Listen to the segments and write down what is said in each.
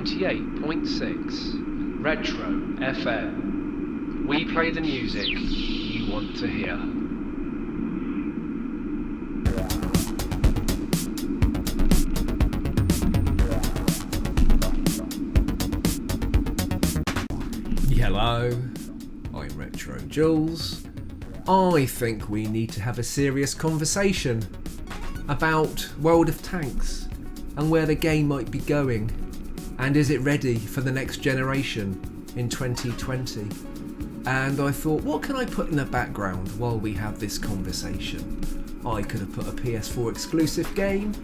98.6 Retro FM. We play the music you want to hear. Hello, I'm RetroJules. I think we need to have a serious conversation about World of Tanks and where the game might be going, and is it ready for the next generation in 2020? And I thought, what can I put in the background while we have this conversation? I could have put a PS4 exclusive game.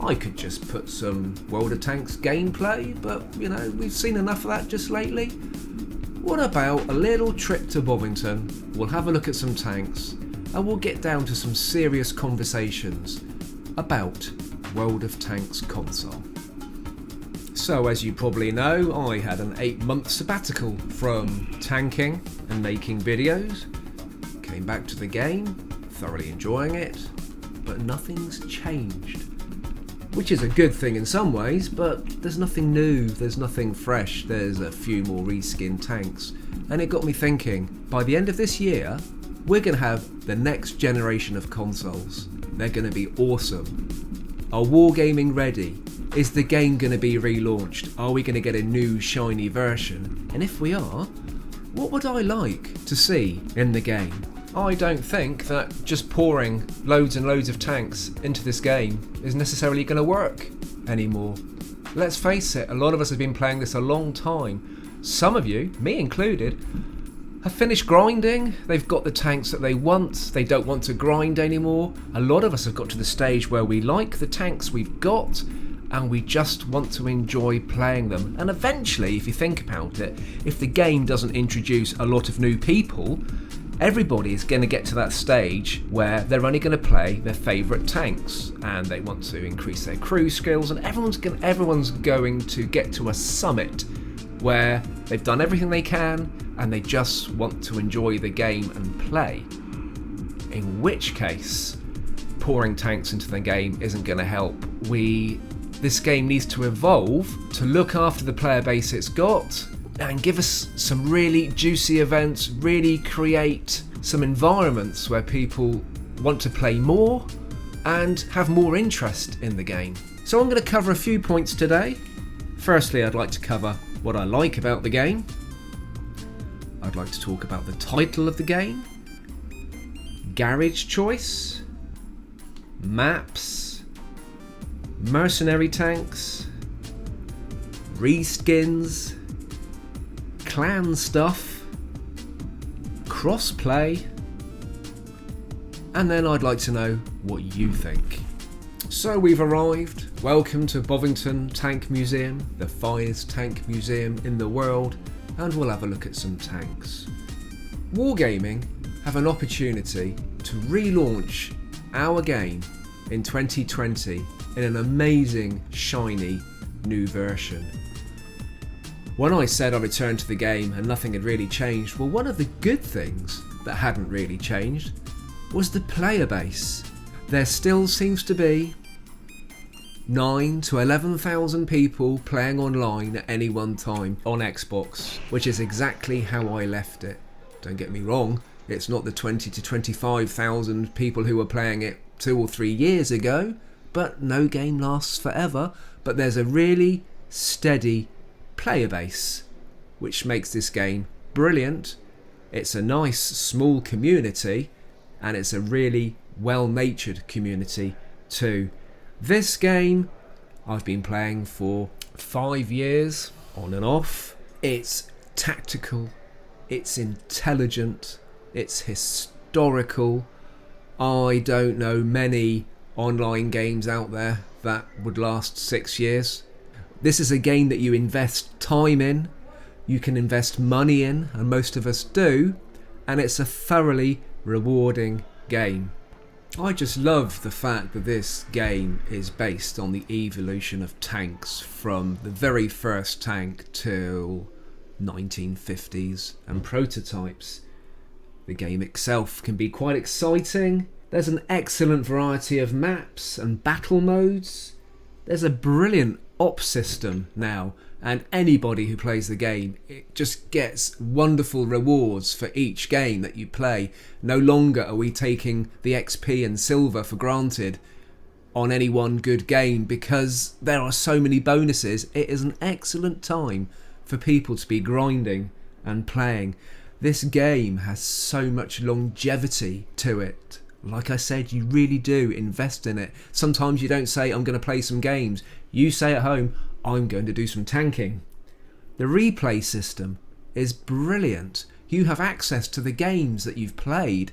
I could just put some World of Tanks gameplay, but you know, we've seen enough of that just lately. What about a little trip to Bovington? We'll have a look at some tanks and we'll get down to some serious conversations about World of Tanks console. So as you probably know, I had an 8-month sabbatical from tanking and making videos. Came back to the game, thoroughly enjoying it, but nothing's changed. Which is a good thing in some ways, but there's nothing new, there's nothing fresh, there's a few more reskinned tanks. And it got me thinking, by the end of this year, we're going to have the next generation of consoles. They're going to be awesome. Are wargaming ready? Is the game going to be relaunched? Are we going to get a new shiny version? And if we are, what would I like to see in the game? I don't think that just pouring loads and loads of tanks into this game is necessarily going to work anymore. Let's face it, a lot of us have been playing this a long time. Some of you, me included, have finished grinding. They've got the tanks that they want. They don't want to grind anymore. A lot of us have got to the stage where we like the tanks we've got and we just want to enjoy playing them. And eventually, if you think about it, if the game doesn't introduce a lot of new people, everybody is going to get to that stage where they're only going to play their favourite tanks and they want to increase their crew skills, and everyone's going to get to a summit where they've done everything they can and they just want to enjoy the game and play. In which case, pouring tanks into the game isn't going to help. This game needs to evolve to look after the player base it's got and give us some really juicy events, really create some environments where people want to play more and have more interest in the game. So I'm going to cover a few points today. Firstly, I'd like to cover what I like about the game. I'd like to talk about the title of the game, garage choice, maps, mercenary tanks, reskins, clan stuff, cross-play, and then I'd like to know what you think. So we've arrived. Welcome to Bovington Tank Museum, the finest tank museum in the world, and we'll have a look at some tanks. Wargaming have an opportunity to relaunch our game in 2020 in an amazing, shiny new version. When I said I returned to the game and nothing had really changed, well, one of the good things that hadn't really changed was the player base. There still seems to be 9,000 to 11,000 people playing online at any one time on Xbox, which is exactly how I left it. Don't get me wrong, it's not the 20,000 to 25,000 people who were playing it 2 or 3 years ago, but no game lasts forever. But there's a really steady player base, which makes this game brilliant. It's a nice small community and it's a really well-natured community too. This game I've been playing for 5 years on and off. It's tactical, it's intelligent, it's historical. I don't know many online games out there that would last 6 years. This is a game that you invest time in, you can invest money in, and most of us do, and it's a thoroughly rewarding game. I just love the fact that this game is based on the evolution of tanks from the very first tank till 1950s and prototypes. The game itself can be quite exciting. There's an excellent variety of maps and battle modes. There's a brilliant op system now, and anybody who plays the game, it just gets wonderful rewards for each game that you play. No longer are we taking the XP and silver for granted on any one good game, because there are so many bonuses. It is an excellent time for people to be grinding and playing. This game has so much longevity to it. Like I said, you really do invest in it. Sometimes you don't say, I'm going to play some games. You say at home, I'm going to do some tanking. The replay system is brilliant. You have access to the games that you've played.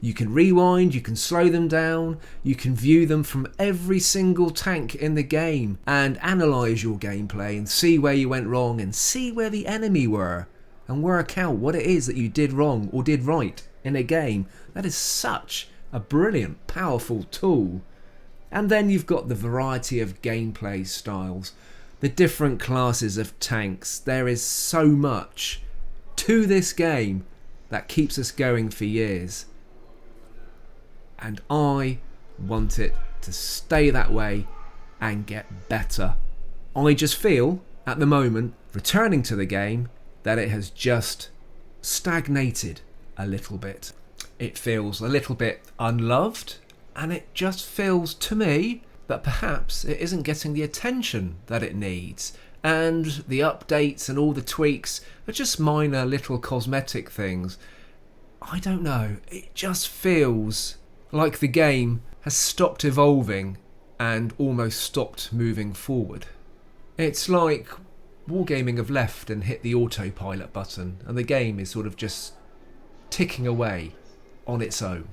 You can rewind, you can slow them down, you can view them from every single tank in the game and analyse your gameplay and see where you went wrong and see where the enemy were and work out what it is that you did wrong or did right in a game. That is such a brilliant, powerful tool. And then you've got the variety of gameplay styles, the different classes of tanks. There is so much to this game that keeps us going for years. And I want it to stay that way and get better. I just feel, at the moment, returning to the game, that it has just stagnated a little bit. It feels a little bit unloved, and it just feels to me that perhaps it isn't getting the attention that it needs, and the updates and all the tweaks are just minor little cosmetic things. I don't know, it just feels like the game has stopped evolving and almost stopped moving forward. It's like Wargaming have left and hit the autopilot button, and the game is sort of just ticking away on its own,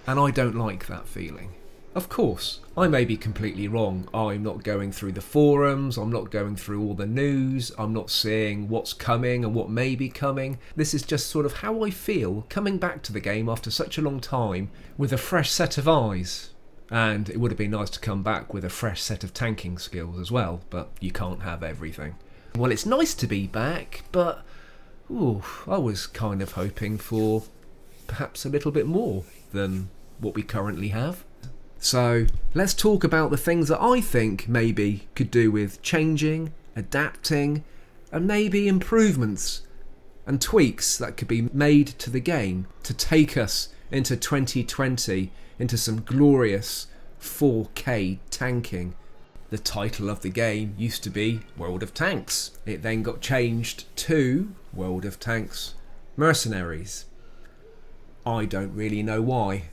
and I don't like that feeling. Of course, I may be completely wrong. I'm not going through the forums, I'm not going through all the news, I'm not seeing what's coming and what may be coming. This is just sort of how I feel coming back to the game after such a long time with a fresh set of eyes. And it would have been nice to come back with a fresh set of tanking skills as well, but you can't have everything. Well, it's nice to be back, but I was kind of hoping for perhaps a little bit more than what we currently have. So let's talk about the things that I think maybe could do with changing, adapting, and maybe improvements and tweaks that could be made to the game to take us into 2020 into some glorious 4K tanking. The title of the game used to be World of Tanks. It then got changed to World of Tanks Mercenaries. I don't really know why.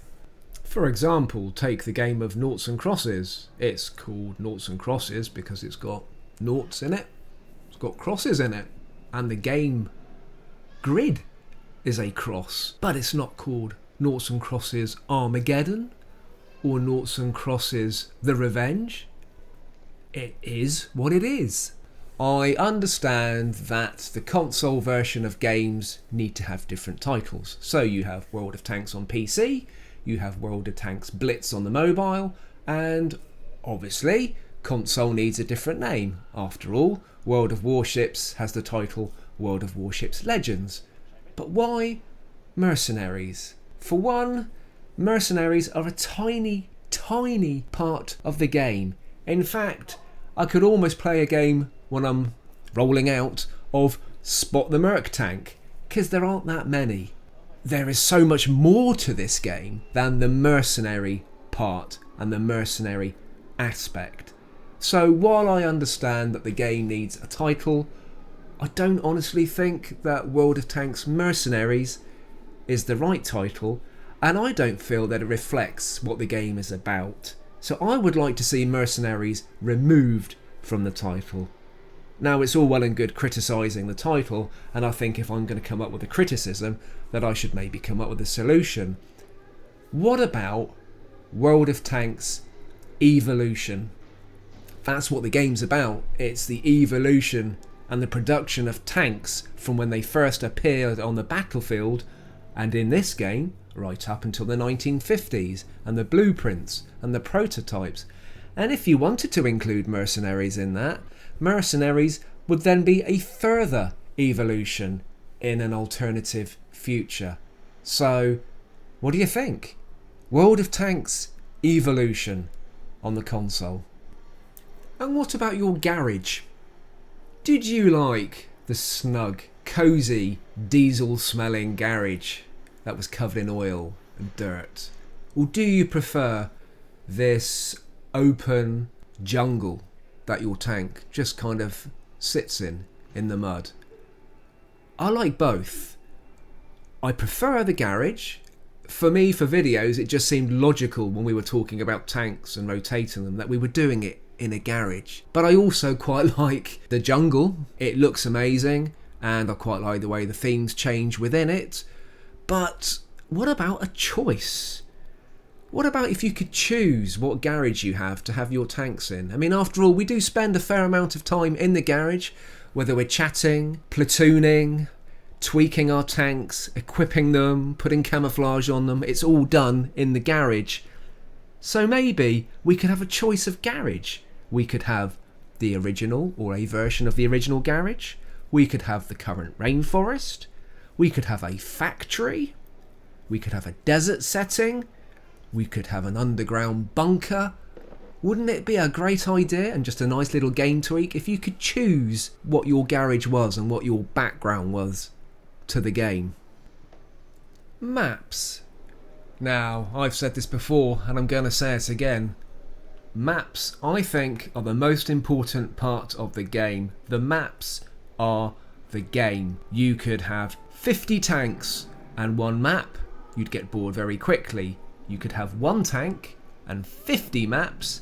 For example, take the game of Noughts and Crosses. It's called Noughts and Crosses because it's got noughts in it, it's got crosses in it, and the game grid is a cross. But it's not called Noughts and Crosses Armageddon or Noughts and Crosses The Revenge. It is what it is. I understand that the console version of games need to have different titles. So you have World of Tanks on PC, you have World of Tanks Blitz on the mobile, and obviously console needs a different name. After all, World of Warships has the title World of Warships Legends. But why Mercenaries? For one, Mercenaries are a tiny, tiny part of the game. In fact, I could almost play a game when I'm rolling out of Spot the Merc tank, because there aren't that many. There is so much more to this game than the mercenary part and the mercenary aspect. So while I understand that the game needs a title, I don't honestly think that World of Tanks Mercenaries is the right title, and I don't feel that it reflects what the game is about. So I would like to see Mercenaries removed from the title. Now, it's all well and good criticising the title, and I think if I'm going to come up with a criticism, that I should maybe come up with a solution. What about World of Tanks Evolution? That's what the game's about. It's the evolution and the production of tanks from when they first appeared on the battlefield, and in this game, right up until the 1950s, and the blueprints and the prototypes. And if you wanted to include Mercenaries in that, Mercenaries would then be a further evolution in an alternative future. So, what do you think? World of Tanks Evolution on the console. And what about your garage? Did you like the snug, cosy, diesel-smelling garage that was covered in oil and dirt? Or do you prefer this open jungle that your tank just kind of sits in the mud? I like both. I prefer the garage. For me, for videos, it just seemed logical when we were talking about tanks and rotating them that we were doing it in a garage. But I also quite like the jungle. It looks amazing, and I quite like the way the themes change within it. But what about a choice? What about if you could choose what garage you have to have your tanks in? I mean, after all, we do spend a fair amount of time in the garage, whether we're chatting, platooning, tweaking our tanks, equipping them, putting camouflage on them. It's all done in the garage. So maybe we could have a choice of garage. We could have the original or a version of the original garage. We could have the current rainforest. We could have a factory. We could have a desert setting. We could have an underground bunker. Wouldn't it be a great idea and just a nice little game tweak if you could choose what your garage was and what your background was to the game? Maps. Now, I've said this before and I'm going to say it again. Maps, I think, are the most important part of the game. The maps are the game. You could have 50 tanks and one map. You'd get bored very quickly. You could have one tank and 50 maps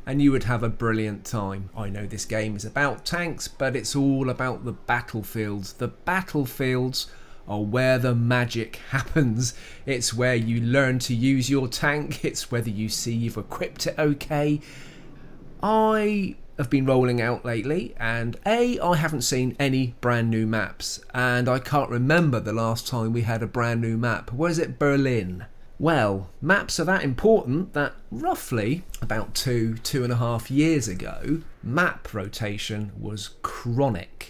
and you would have a brilliant time. I know this game is about tanks, but it's all about the battlefields. The battlefields are where the magic happens. It's where you learn to use your tank. It's whether you see you've equipped it okay. I have been rolling out lately and I haven't seen any brand new maps, and I can't remember the last time we had a brand new map. Was it Berlin? Well, maps are that important that roughly about 2.5 years ago, map rotation was chronic.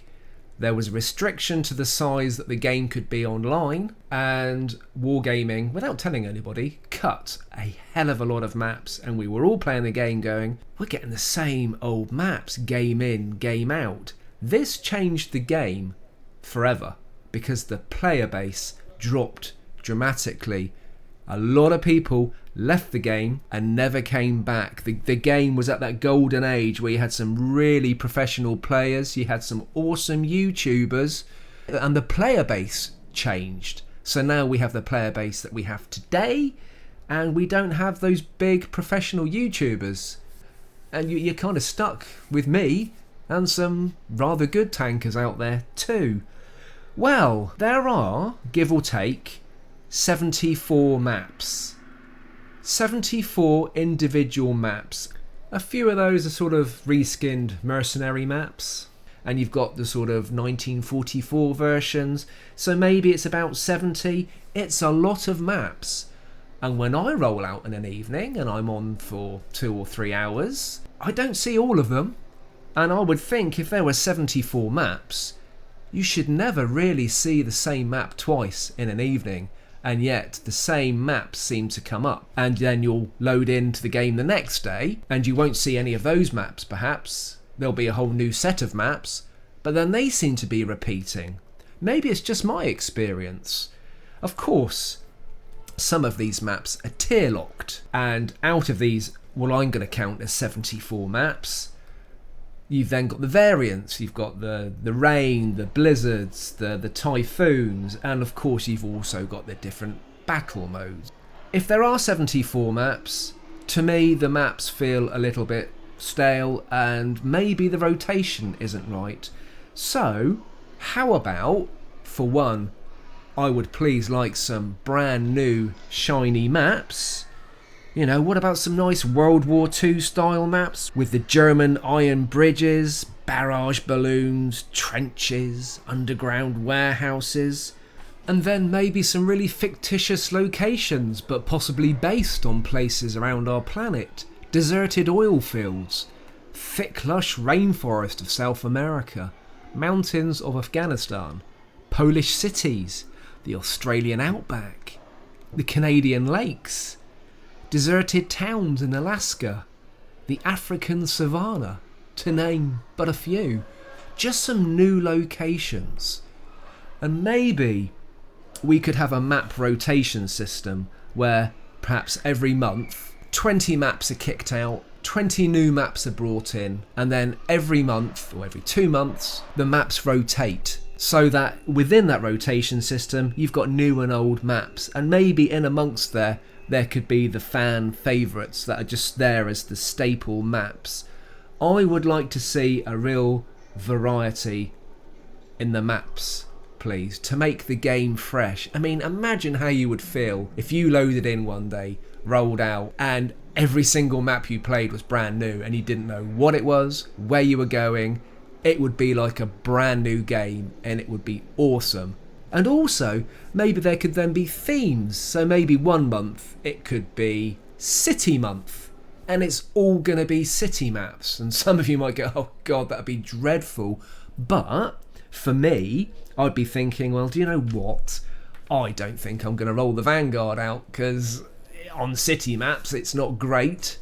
There was a restriction to the size that the game could be online, and Wargaming, without telling anybody, cut a hell of a lot of maps, and we were all playing the game going, we're getting the same old maps, game in, game out. This changed the game forever because the player base dropped dramatically. A lot of people left the game and never came back. The game was at that golden age where you had some really professional players, you had some awesome YouTubers, and the player base changed. So now we have the player base that we have today, and we don't have those big professional YouTubers. And you're kind of stuck with me and some rather good tankers out there too. Well, there are, give or take, 74 maps. 74 individual maps. A few of those are sort of reskinned Mercenary maps, and you've got the sort of 1944 versions, so maybe it's about 70. It's a lot of maps. And when I roll out in an evening and I'm on for 2 or 3 hours, I don't see all of them. And I would think if there were 74 maps, you should never really see the same map twice in an evening. And yet the same maps seem to come up, and then you'll load into the game the next day and you won't see any of those maps. Perhaps there'll be a whole new set of maps, but then they seem to be repeating. Maybe it's just my experience. Of course, some of these maps are tier locked, and out of these, well, I'm going to count as 74 maps. You've then got the variants, you've got the rain, the blizzards, the typhoons, and of course you've also got the different battle modes. If there are 74 maps, to me the maps feel a little bit stale and maybe the rotation isn't right. So, how about, for one, I would please like some brand new shiny maps. You know, what about some nice World War II style maps with the German iron bridges, barrage balloons, trenches, underground warehouses, and then maybe some really fictitious locations but possibly based on places around our planet. Deserted oil fields, thick lush rainforest of South America, mountains of Afghanistan, Polish cities, the Australian outback, the Canadian lakes, deserted towns in Alaska, the African savannah, to name but a few. Just some new locations. And maybe we could have a map rotation system where perhaps every month 20 maps are kicked out, 20 new maps are brought in, and then every month or every 2 months the maps rotate, so that within that rotation system you've got new and old maps, and maybe in amongst there could be the fan favourites that are just there as the staple maps. I would like to see a real variety in the maps, please, to make the game fresh. I mean, imagine how you would feel if you loaded in one day, rolled out, and every single map you played was brand new and you didn't know what it was, where you were going. It would be like a brand new game and it would be awesome. And also, maybe there could then be themes. So maybe one month it could be City Month, and it's all going to be city maps. And some of you might go, oh God, that'd be dreadful. But for me, I'd be thinking, well, do you know what? I don't think I'm going to roll the Vanguard out, because on city maps it's not great.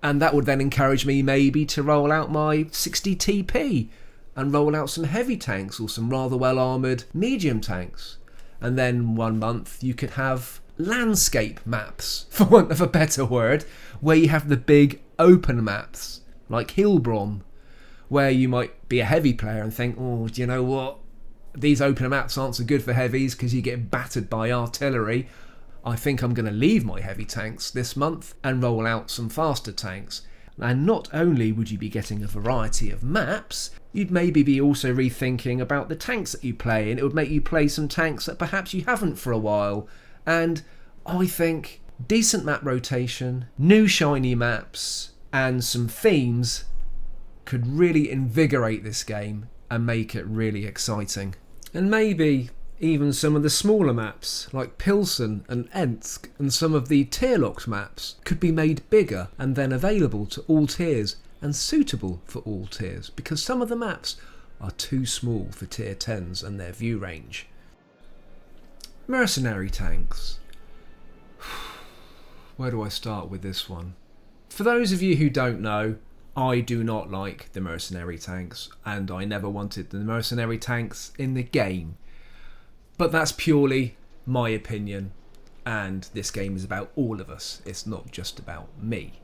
And that would then encourage me maybe to roll out my 60 TP and roll out some heavy tanks or some rather well armoured medium tanks. And then one month you could have landscape maps, for want of a better word, where you have the big open maps like Hillbrom, where you might be a heavy player and think, oh, do you know what? These open maps aren't so good for heavies because you get battered by artillery. I think I'm going to leave my heavy tanks this month and roll out some faster tanks. And not only would you be getting a variety of maps, you'd maybe be also rethinking about the tanks that you play, and it would make you play some tanks that perhaps you haven't for a while. And I think decent map rotation, new shiny maps, and some themes could really invigorate this game and make it really exciting. And maybe even some of the smaller maps like Pilsen and Ensk and some of the tier-locked maps could be made bigger and then available to all tiers and suitable for all tiers, because some of the maps are too small for tier 10s and their view range. Mercenary tanks. Where do I start with this one? For those of you who don't know, I do not like the mercenary tanks, and I never wanted the mercenary tanks in the game. But that's purely my opinion, and this game is about all of us. It's not just about me.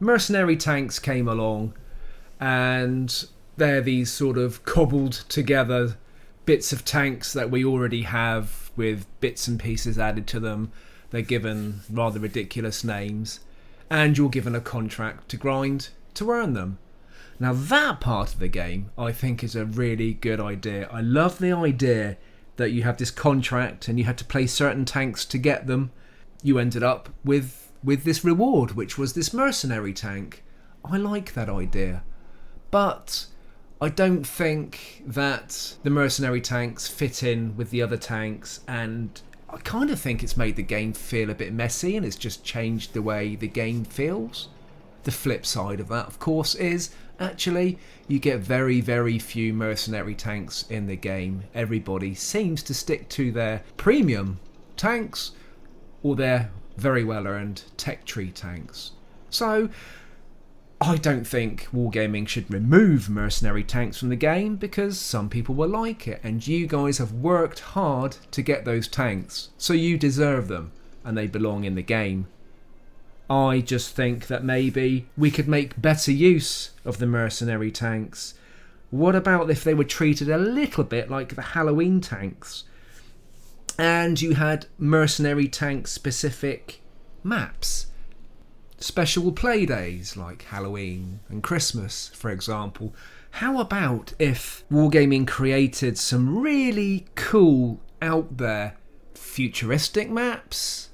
Mercenary tanks came along, and they're these sort of cobbled together bits of tanks that we already have with bits and pieces added to them. They're given rather ridiculous names, and you're given a contract to grind to earn them. Now that part of the game I think is a really good idea. I love the idea that you have this contract and you had to play certain tanks to get them. You ended up with this reward, which was this mercenary tank. I like that idea, but I don't think that the mercenary tanks fit in with the other tanks, and I kind of think it's made the game feel a bit messy, and it's just changed the way the game feels. The flip side of that, of course, is actually you get very, very few mercenary tanks in the game. Everybody seems to stick to their premium tanks or their very well earned tech tree tanks. So I don't think Wargaming should remove mercenary tanks from the game, because some people will like it, and you guys have worked hard to get those tanks, so you deserve them and they belong in the game. I just think that maybe we could make better use of the mercenary tanks. What about if they were treated a little bit like the Halloween tanks, and you had mercenary tank specific maps? Special play days like Halloween and Christmas, for example. How about if Wargaming created some really cool, out there, futuristic maps?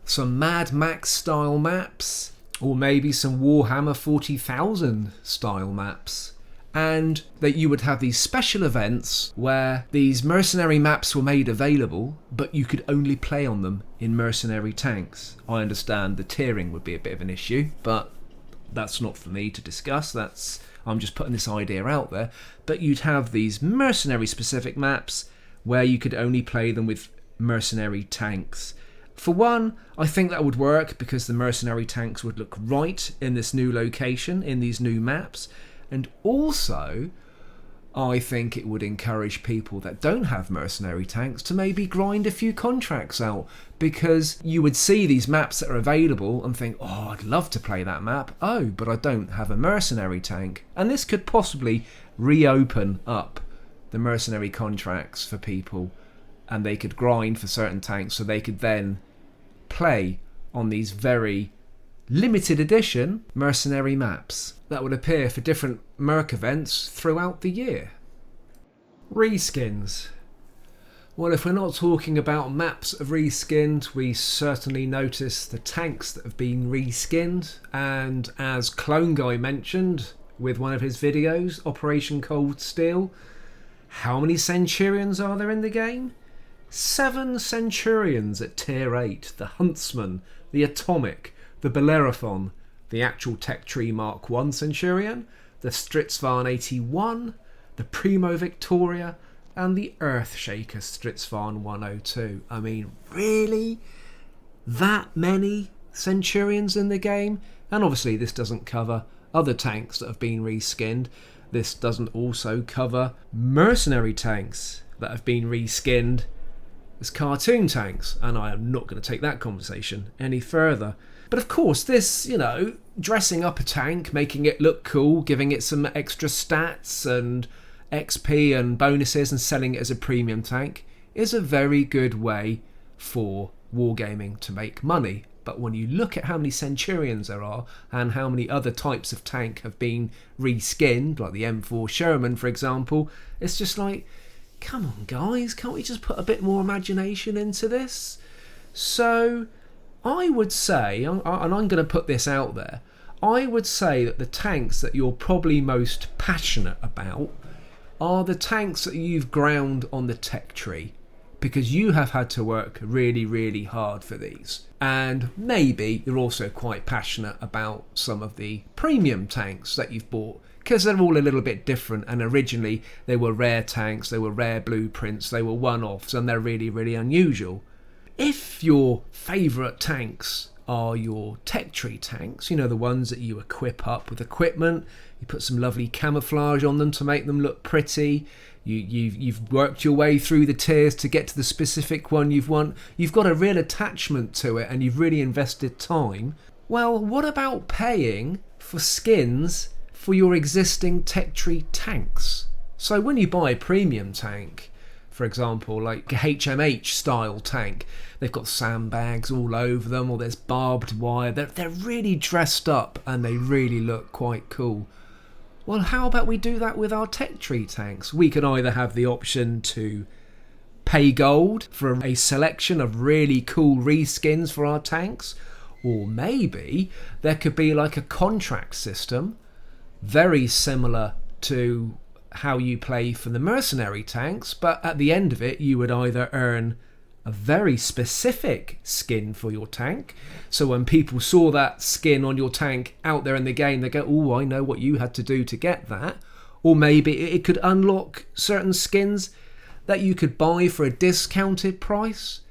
Some Mad Max style maps, or maybe some Warhammer 40,000 style maps, and that you would have these special events where these mercenary maps were made available, but you could only play on them in mercenary tanks. I understand the tiering would be a bit of an issue, but that's not for me to discuss. I'm just putting this idea out there. But you'd have these mercenary specific maps where you could only play them with mercenary tanks. For one, I think that would work because the mercenary tanks would look right in this new location, in these new maps. And also, I think it would encourage people that don't have mercenary tanks to maybe grind a few contracts out, because you would see these maps that are available and think, oh, I'd love to play that map. Oh, but I don't have a mercenary tank. And this could possibly reopen up the mercenary contracts for people, and they could grind for certain tanks so they could then play on these very limited edition mercenary maps that would appear for different Merc events throughout the year. Reskins. Well, if we're not talking about maps of reskinned, we certainly notice the tanks that have been reskinned, and as Clone Guy mentioned with one of his videos, Operation Cold Steel, how many Centurions are there in the game? 7 Centurions at tier 8, the Huntsman, the Atomic, the Bellerophon, the actual Tech Tree Mark 1 Centurion, the Stritzvarn 81, the Primo Victoria, and the Earthshaker Stritzvarn 102. I mean, really? That many Centurions in the game? And obviously this doesn't cover other tanks that have been reskinned. This doesn't also cover mercenary tanks that have been reskinned as cartoon tanks, and I am not going to take that conversation any further. But of course, this, dressing up a tank, making it look cool, giving it some extra stats and XP and bonuses and selling it as a premium tank is a very good way for wargaming to make money. But when you look at how many Centurions there are and how many other types of tank have been reskinned, like the M4 Sherman, for example, it's just like, come on guys, can't we just put a bit more imagination into this? So I would say, and I'm going to put this out there, I would say that the tanks that you're probably most passionate about are the tanks that you've ground on the tech tree, because you have had to work really, really hard for these. And maybe you're also quite passionate about some of the premium tanks that you've bought, because they're all a little bit different, and originally they were rare tanks, they were rare blueprints, they were one-offs, and they're really, really unusual. If your favourite tanks are your tech tree tanks, the ones that you equip up with equipment, you put some lovely camouflage on them to make them look pretty, you've worked your way through the tiers to get to the specific one you've got a real attachment to it and you've really invested time, well, what about paying for skins for your existing tech tree tanks? So when you buy a premium tank, for example, like a HMH style tank, they've got sandbags all over them, or there's barbed wire. They're really dressed up and they really look quite cool. Well, how about we do that with our tech tree tanks? We can either have the option to pay gold for a selection of really cool reskins for our tanks, or maybe there could be like a contract system very similar to how you play for the mercenary tanks, but at the end of it you would either earn a very specific skin for your tank, so when people saw that skin on your tank out there in the game, they go, oh, I know what you had to do to get that. Or maybe it could unlock certain skins that you could buy for a discounted price.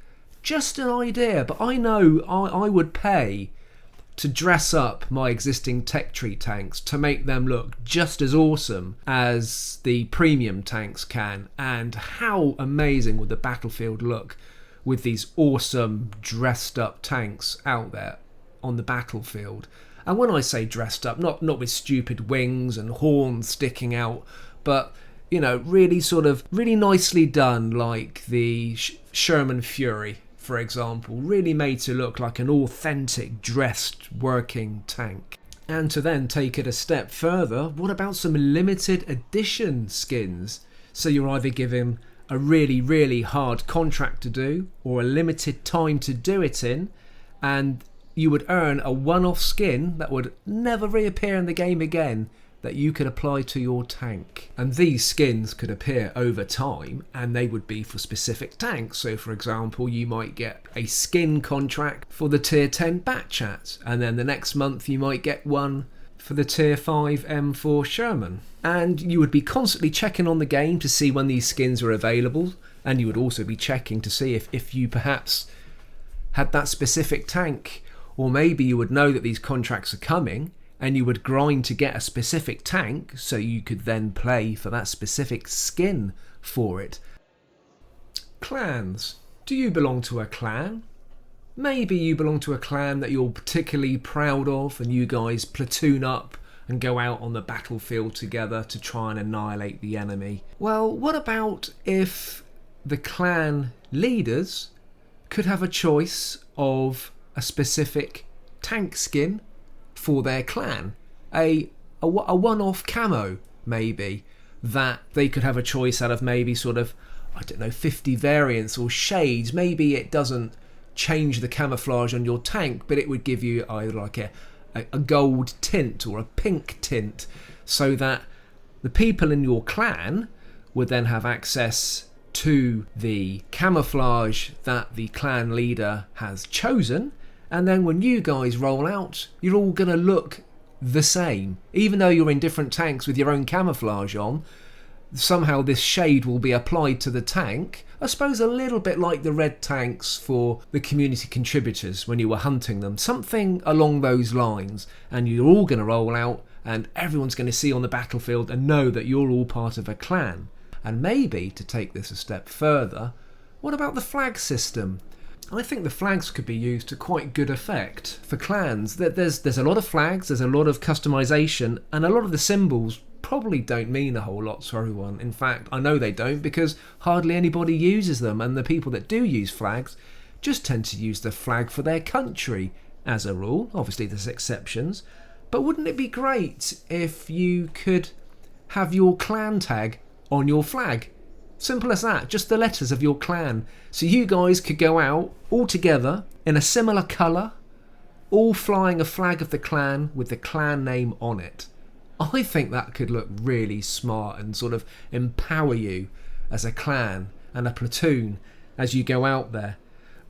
Just an idea, but I know I would pay to dress up my existing tech tree tanks to make them look just as awesome as the premium tanks can. And how amazing would the battlefield look with these awesome dressed up tanks out there on the battlefield? And when I say dressed up, not with stupid wings and horns sticking out, but really nicely done, like the Sherman Fury, for example, really made to look like an authentic dressed working tank. And to then take it a step further, what about some limited edition skins? So you're either given a really, really hard contract to do or a limited time to do it in, and you would earn a one-off skin that would never reappear in the game again that you could apply to your tank. And these skins could appear over time and they would be for specific tanks. So for example, you might get a skin contract for the tier 10 Batchat, and then the next month you might get one for the tier 5 M4 Sherman. And you would be constantly checking on the game to see when these skins are available, and you would also be checking to see if you perhaps had that specific tank, or maybe you would know that these contracts are coming and you would grind to get a specific tank so you could then play for that specific skin for it. Clans. Do you belong to a clan? Maybe you belong to a clan that you're particularly proud of and you guys platoon up and go out on the battlefield together to try and annihilate the enemy. Well, what about if the clan leaders could have a choice of a specific tank skin for their clan? A one-off camo, maybe, that they could have a choice out of maybe sort of, I don't know, 50 variants or shades. Maybe it doesn't change the camouflage on your tank, but it would give you either like a gold tint or a pink tint, so that the people in your clan would then have access to the camouflage that the clan leader has chosen, and then when you guys roll out, you're all going to look the same. Even though you're in different tanks with your own camouflage on, somehow this shade will be applied to the tank. I suppose a little bit like the red tanks for the community contributors when you were hunting them. Something along those lines. And you're all going to roll out and everyone's going to see on the battlefield and know that you're all part of a clan. And maybe, to take this a step further, what about the flag system? I think the flags could be used to quite good effect for clans. There's a lot of flags, there's a lot of customization, and a lot of the symbols probably don't mean a whole lot to everyone. In fact, I know they don't, because hardly anybody uses them, and the people that do use flags just tend to use the flag for their country as a rule. Obviously there's exceptions, but wouldn't it be great if you could have your clan tag on your flag? Simple as that, just the letters of your clan. So you guys could go out all together in a similar colour, all flying a flag of the clan with the clan name on it. I think that could look really smart and sort of empower you as a clan and a platoon as you go out there.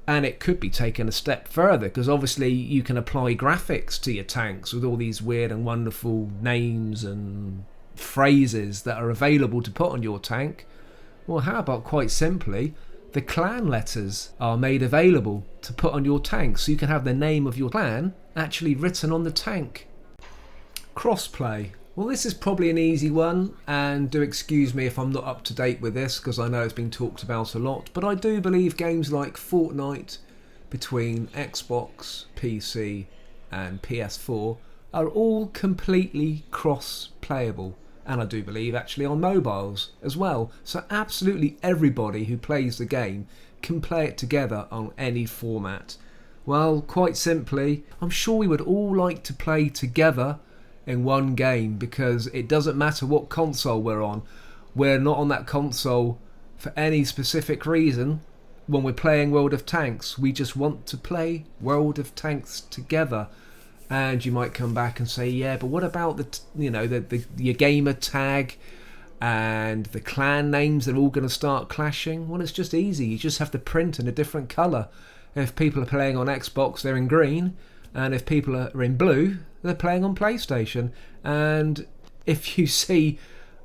And it could be taken a step further, because obviously you can apply graphics to your tanks with all these weird and wonderful names and phrases that are available to put on your tank. Well, how about quite simply, the clan letters are made available to put on your tank, so you can have the name of your clan actually written on the tank. Crossplay. Well, this is probably an easy one, and do excuse me if I'm not up to date with this, because I know it's been talked about a lot, but I do believe games like Fortnite between Xbox, PC and PS4 are all completely cross-playable, and I do believe actually on mobiles as well. So absolutely everybody who plays the game can play it together on any format. Well, quite simply, I'm sure we would all like to play together in one game, because it doesn't matter what console we're on. We're not on that console for any specific reason. When we're playing World of Tanks, we just want to play World of Tanks together. And you might come back and say, yeah, but what about your gamer tag and the clan names? They're all going to start clashing. Well, it's just easy. You just have to print in a different colour. If people are playing on Xbox, they're in green, and if people are in blue, they're playing on PlayStation. And if you see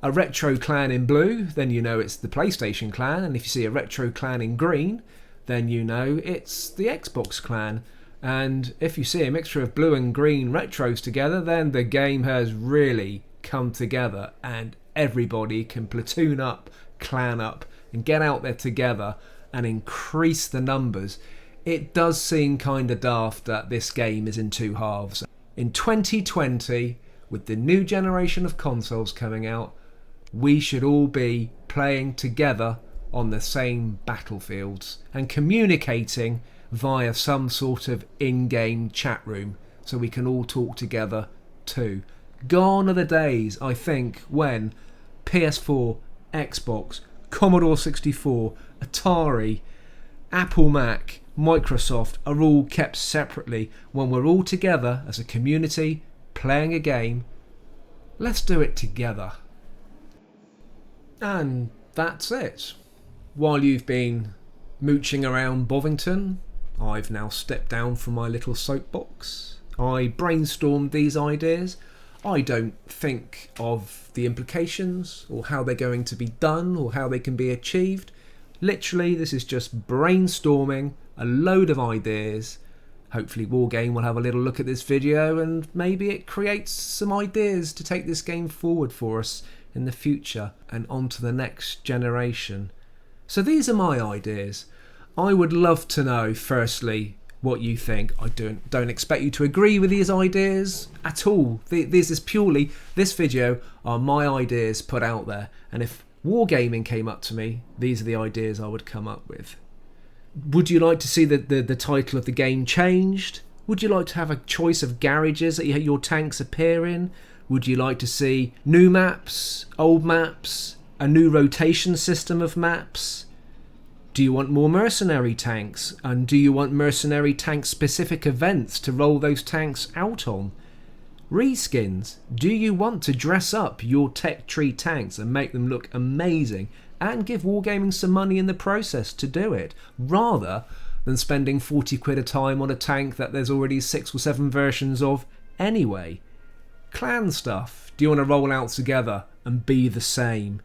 a retro clan in blue, then you know it's the PlayStation clan, and if you see a retro clan in green, then you know it's the Xbox clan. And if you see a mixture of blue and green retros together, then the game has really come together, and everybody can platoon up, clan up, and get out there together and increase the numbers. It does seem kind of daft that this game is in two halves. In 2020, with the new generation of consoles coming out, we should all be playing together on the same battlefields and communicating via some sort of in-game chat room, so we can all talk together too. Gone are the days, I think, when PS4, Xbox, Commodore 64, Atari, Apple Mac, Microsoft are all kept separately. When we're all together as a community playing a game, let's do it together. And that's it. While you've been mooching around Bovington, I've now stepped down from my little soapbox. I brainstormed these ideas. I don't think of the implications or how they're going to be done or how they can be achieved. Literally, this is just brainstorming a load of ideas Hopefully Wargame will have a little look at this video and maybe it creates some ideas to take this game forward for us in the future and on to the next generation. So these are my ideas. I would love to know, firstly, what you think. I don't expect you to agree with these ideas at all. This video are my ideas put out there, and if Wargaming came up to me, these are the ideas I would come up with. Would you like to see the title of the game changed? Would you like to have a choice of garages that your tanks appear in? Would you like to see new maps, old maps, a new rotation system of maps? Do you want more mercenary tanks? And do you want mercenary tank specific events to roll those tanks out on? Reskins. Do you want to dress up your tech tree tanks and make them look amazing and give Wargaming some money in the process to do it, rather than spending 40 quid a time on a tank that there's already 6 or 7 versions of anyway? Clan stuff. Do you want to roll out together and be the same?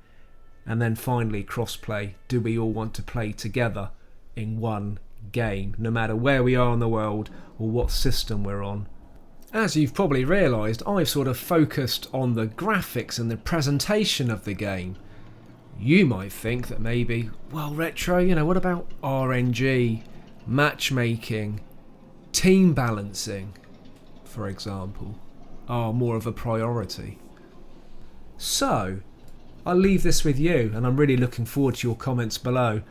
And then finally, crossplay. Do we all want to play together in one game, no matter where we are in the world or what system we're on? As you've probably realised, I've sort of focused on the graphics and the presentation of the game. You might think that maybe, well, Retro, what about RNG, matchmaking, team balancing, for example, are more of a priority? So, I'll leave this with you, and I'm really looking forward to your comments below.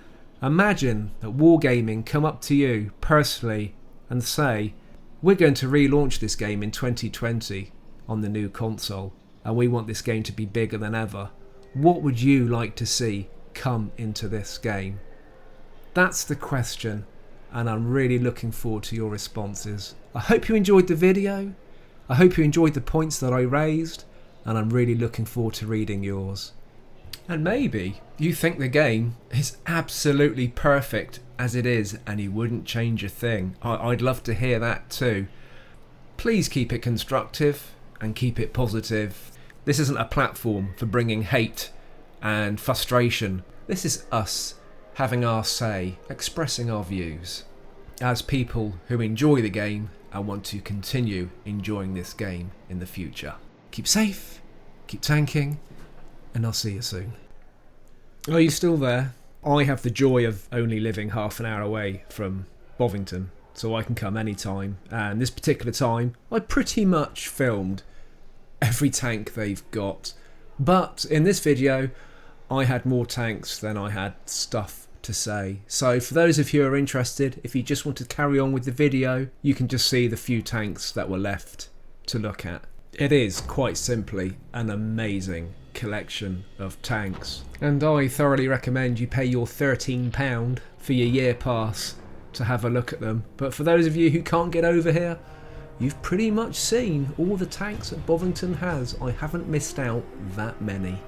Imagine that Wargaming come up to you personally and say, we're going to relaunch this game in 2020 on the new console, and we want this game to be bigger than ever. What would you like to see come into this game? That's the question, and I'm really looking forward to your responses. I hope you enjoyed the video. I hope you enjoyed the points that I raised, and I'm really looking forward to reading yours. And maybe you think the game is absolutely perfect as it is and you wouldn't change a thing. I'd love to hear that too. Please keep it constructive and keep it positive. This isn't a platform for bringing hate and frustration. This is us having our say, expressing our views as people who enjoy the game and want to continue enjoying this game in the future. Keep safe, keep tanking, and I'll see you soon. Are you still there? I have the joy of only living half an hour away from Bovington, so I can come anytime. And this particular time, I pretty much filmed every tank they've got. But in this video, I had more tanks than I had stuff to say. So for those of you who are interested, if you just want to carry on with the video, you can just see the few tanks that were left to look at. It is quite simply an amazing collection of tanks, and I thoroughly recommend you pay your £13 for your year pass to have a look at them. But for those of you who can't get over here, you've pretty much seen all the tanks that Bovington has. I haven't missed out that many.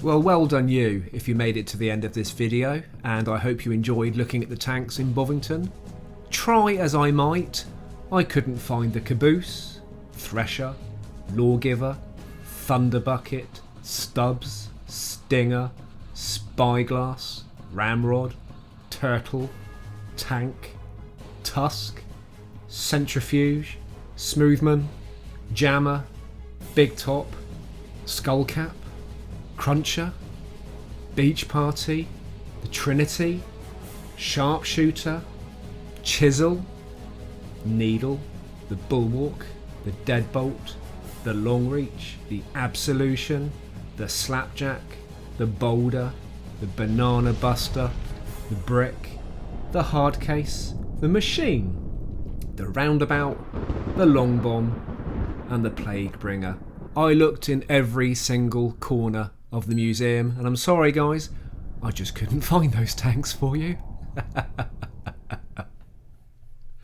Well done you if you made it to the end of this video, and I hope you enjoyed looking at the tanks in Bovington. Try as I might, I couldn't find the Caboose, Thresher, Lawgiver, Thunderbucket, Stubbs, Stinger, Spyglass, Ramrod, Turtle, Tank, Tusk, Centrifuge, Smoothman, Jammer, Big Top, Skullcap, Cruncher, Beach Party, the Trinity, Sharpshooter, Chisel, Needle, the Bulwark, the Deadbolt, the Longreach, the Absolution, the Slapjack, the Boulder, the Banana Buster, the Brick, the Hardcase, the Machine, the Roundabout, the Long Bomb, and the Plague Bringer. I looked in every single corner of the museum, and I'm sorry guys, I just couldn't find those tanks for you.